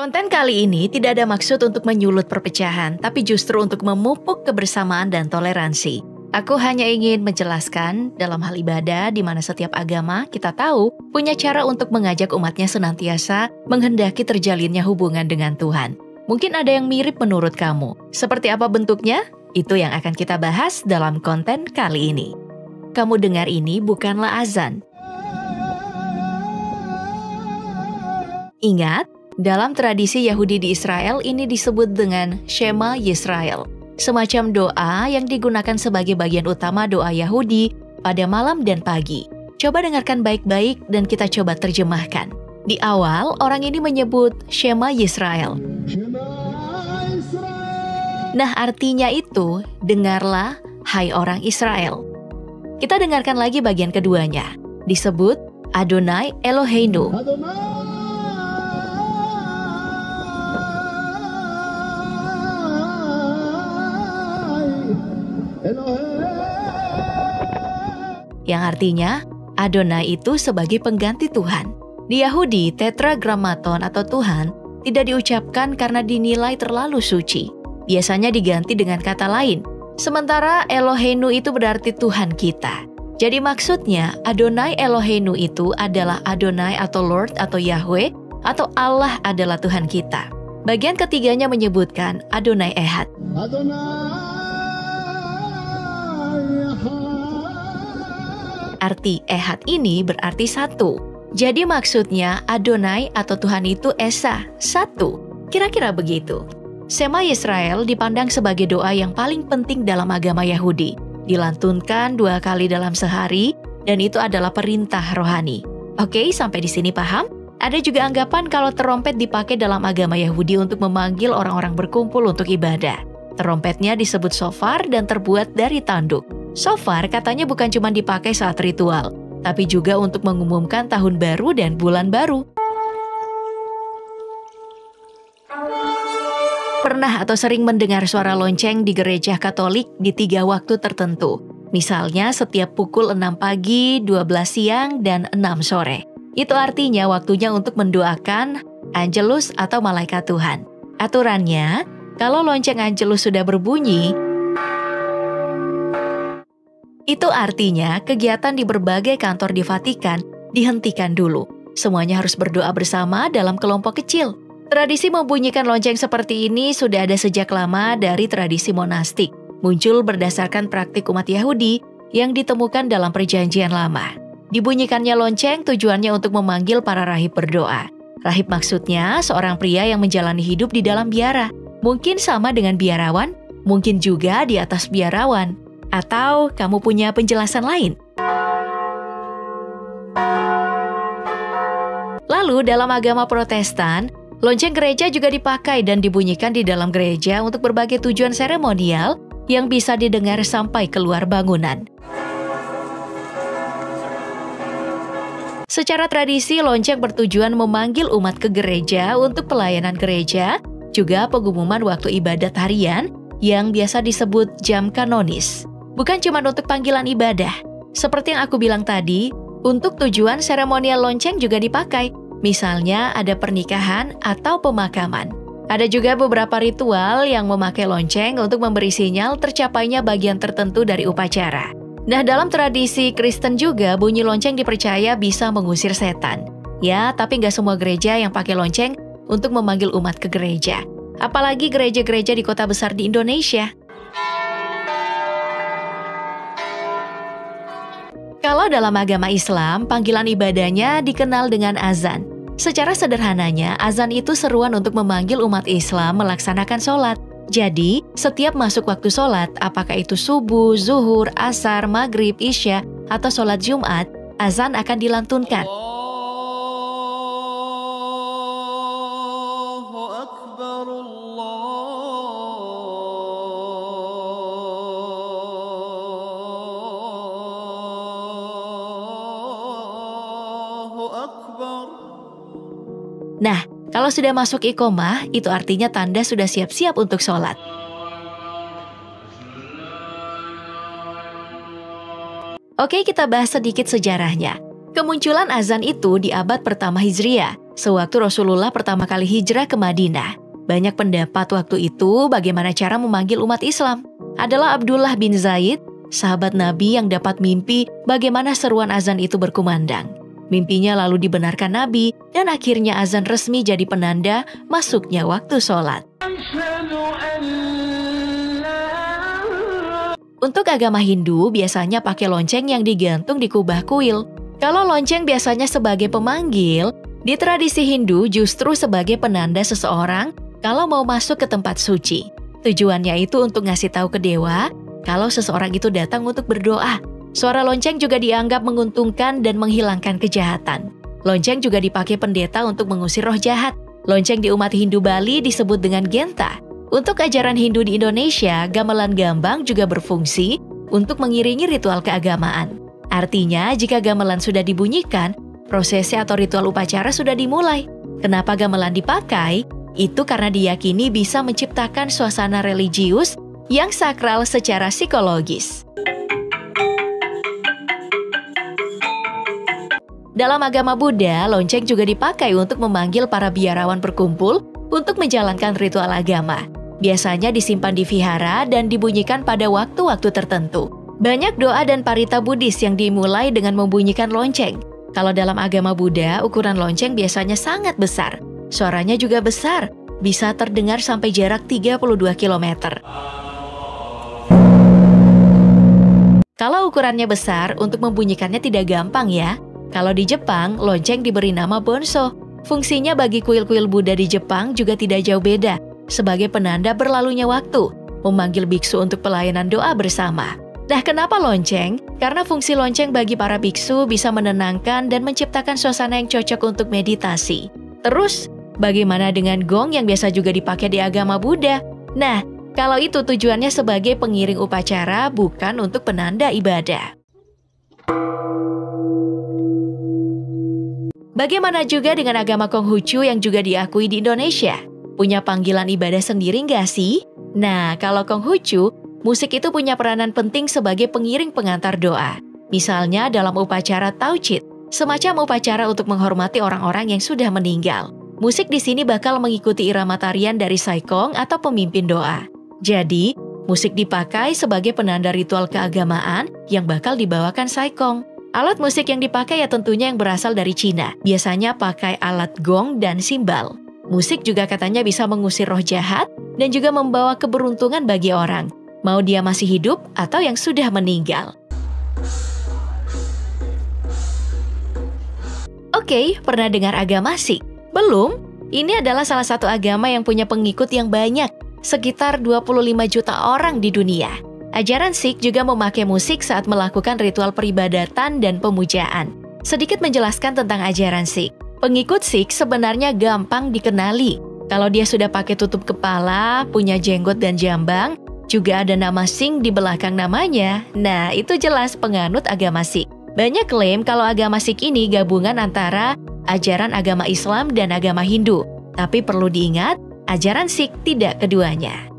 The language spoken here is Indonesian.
Konten kali ini tidak ada maksud untuk menyulut perpecahan, tapi justru untuk memupuk kebersamaan dan toleransi. Aku hanya ingin menjelaskan dalam hal ibadah di mana setiap agama kita tahu punya cara untuk mengajak umatnya senantiasa menghendaki terjalinnya hubungan dengan Tuhan. Mungkin ada yang mirip menurut kamu. Seperti apa bentuknya? Itu yang akan kita bahas dalam konten kali ini. Kamu dengar ini bukanlah azan. Ingat, dalam tradisi Yahudi di Israel ini disebut dengan Shema Yisrael, semacam doa yang digunakan sebagai bagian utama doa Yahudi pada malam dan pagi. Coba dengarkan baik-baik dan kita coba terjemahkan. Di awal, orang ini menyebut Shema Yisrael. Nah, artinya itu, dengarlah, hai orang Israel. Kita dengarkan lagi bagian keduanya. Disebut Adonai Eloheinu. Yang artinya, Adonai itu sebagai pengganti Tuhan. Di Yahudi, tetragrammaton atau Tuhan tidak diucapkan karena dinilai terlalu suci. Biasanya diganti dengan kata lain. Sementara Eloheinu itu berarti Tuhan kita. Jadi maksudnya, Adonai Eloheinu itu adalah Adonai atau Lord atau Yahweh atau Allah adalah Tuhan kita. Bagian ketiganya menyebutkan Adonai Ehad. Arti Ehad ini berarti satu. Jadi maksudnya Adonai atau Tuhan itu Esa, satu. Kira-kira begitu. Shema Yisrael dipandang sebagai doa yang paling penting dalam agama Yahudi. Dilantunkan 2 kali dalam sehari dan itu adalah perintah rohani. Oke, sampai di sini paham? Ada juga anggapan kalau terompet dipakai dalam agama Yahudi untuk memanggil orang-orang berkumpul untuk ibadah. Terompetnya disebut shofar dan terbuat dari tanduk. Shofar katanya bukan cuma dipakai saat ritual, tapi juga untuk mengumumkan tahun baru dan bulan baru. Pernah atau sering mendengar suara lonceng di gereja Katolik di 3 waktu tertentu? Misalnya setiap pukul 6 pagi, 12 siang, dan 6 sore. Itu artinya waktunya untuk mendoakan Angelus atau malaikat Tuhan. Aturannya, kalau lonceng Angelus sudah berbunyi, itu artinya kegiatan di berbagai kantor di Vatikan dihentikan dulu. Semuanya harus berdoa bersama dalam kelompok kecil. Tradisi membunyikan lonceng seperti ini sudah ada sejak lama dari tradisi monastik. Muncul berdasarkan praktik umat Yahudi yang ditemukan dalam Perjanjian Lama. Dibunyikannya lonceng tujuannya untuk memanggil para rahib berdoa. Rahib maksudnya seorang pria yang menjalani hidup di dalam biara. Mungkin sama dengan biarawan, mungkin juga di atas biarawan. Atau kamu punya penjelasan lain? Lalu dalam agama Protestan, lonceng gereja juga dipakai dan dibunyikan di dalam gereja untuk berbagai tujuan seremonial yang bisa didengar sampai keluar bangunan. Secara tradisi, lonceng bertujuan memanggil umat ke gereja untuk pelayanan gereja, juga pengumuman waktu ibadat harian yang biasa disebut jam kanonis. Bukan cuma untuk panggilan ibadah. Seperti yang aku bilang tadi, untuk tujuan seremonial lonceng juga dipakai. Misalnya ada pernikahan atau pemakaman. Ada juga beberapa ritual yang memakai lonceng untuk memberi sinyal tercapainya bagian tertentu dari upacara. Nah, dalam tradisi Kristen juga bunyi lonceng dipercaya bisa mengusir setan. Ya, tapi nggak semua gereja yang pakai lonceng untuk memanggil umat ke gereja. Apalagi gereja-gereja di kota besar di Indonesia. Kalau dalam agama Islam, panggilan ibadahnya dikenal dengan azan. Secara sederhananya, azan itu seruan untuk memanggil umat Islam melaksanakan sholat. Jadi, setiap masuk waktu sholat, apakah itu subuh, zuhur, asar, maghrib, isya, atau sholat Jumat, azan akan dilantunkan. Nah, kalau sudah masuk iqomah, itu artinya tanda sudah siap-siap untuk sholat. Oke, kita bahas sedikit sejarahnya. Kemunculan azan itu di abad pertama Hijriah. sewaktu Rasulullah pertama kali hijrah ke Madinah. Banyak pendapat waktu itu bagaimana cara memanggil umat Islam. Adalah Abdullah bin Zaid, sahabat Nabi yang dapat mimpi bagaimana seruan azan itu berkumandang. Mimpinya lalu dibenarkan Nabi dan akhirnya azan resmi jadi penanda masuknya waktu sholat. Untuk agama Hindu biasanya pakai lonceng yang digantung di kubah kuil. Kalau lonceng biasanya sebagai pemanggil, di tradisi Hindu justru sebagai penanda seseorang kalau mau masuk ke tempat suci. Tujuannya itu untuk ngasih tahu ke dewa kalau seseorang itu datang untuk berdoa. Suara lonceng juga dianggap menguntungkan dan menghilangkan kejahatan. Lonceng juga dipakai pendeta untuk mengusir roh jahat. Lonceng di umat Hindu Bali disebut dengan genta. Untuk ajaran Hindu di Indonesia, gamelan gambang juga berfungsi untuk mengiringi ritual keagamaan. Artinya, jika gamelan sudah dibunyikan, prosesi atau ritual upacara sudah dimulai. Kenapa gamelan dipakai? Itu karena diyakini bisa menciptakan suasana religius yang sakral secara psikologis. Dalam agama Buddha, lonceng juga dipakai untuk memanggil para biarawan berkumpul untuk menjalankan ritual agama. Biasanya disimpan di vihara dan dibunyikan pada waktu-waktu tertentu. Banyak doa dan parita Buddhis yang dimulai dengan membunyikan lonceng. Kalau dalam agama Buddha, ukuran lonceng biasanya sangat besar. Suaranya juga besar, bisa terdengar sampai jarak 32 km. Kalau ukurannya besar, untuk membunyikannya tidak gampang ya. Kalau di Jepang, lonceng diberi nama bonso. Fungsinya bagi kuil-kuil Buddha di Jepang juga tidak jauh beda, sebagai penanda berlalunya waktu, memanggil biksu untuk pelayanan doa bersama. Nah, kenapa lonceng? Karena fungsi lonceng bagi para biksu bisa menenangkan dan menciptakan suasana yang cocok untuk meditasi. Terus, bagaimana dengan gong yang biasa juga dipakai di agama Buddha? Nah, kalau itu tujuannya sebagai pengiring upacara, bukan untuk penanda ibadah. Bagaimana juga dengan agama Konghucu yang juga diakui di Indonesia? Punya panggilan ibadah sendiri nggak sih? Nah, kalau Konghucu, musik itu punya peranan penting sebagai pengiring pengantar doa. Misalnya dalam upacara Tauchit, semacam upacara untuk menghormati orang-orang yang sudah meninggal. Musik di sini bakal mengikuti irama tarian dari saikong atau pemimpin doa. Jadi, musik dipakai sebagai penanda ritual keagamaan yang bakal dibawakan saikong. Alat musik yang dipakai ya tentunya yang berasal dari Cina. Biasanya pakai alat gong dan simbal. Musik juga katanya bisa mengusir roh jahat dan juga membawa keberuntungan bagi orang, mau dia masih hidup atau yang sudah meninggal. Oke, pernah dengar agama Sikh? Belum? Ini adalah salah satu agama yang punya pengikut yang banyak, sekitar 25 juta orang di dunia. Ajaran Sikh juga memakai musik saat melakukan ritual peribadatan dan pemujaan. Sedikit menjelaskan tentang ajaran Sikh. Pengikut Sikh sebenarnya gampang dikenali. Kalau dia sudah pakai tutup kepala, punya jenggot dan jambang, juga ada nama Singh di belakang namanya. Nah, itu jelas penganut agama Sikh. Banyak klaim kalau agama Sikh ini gabungan antara ajaran agama Islam dan agama Hindu. Tapi perlu diingat, ajaran Sikh tidak keduanya.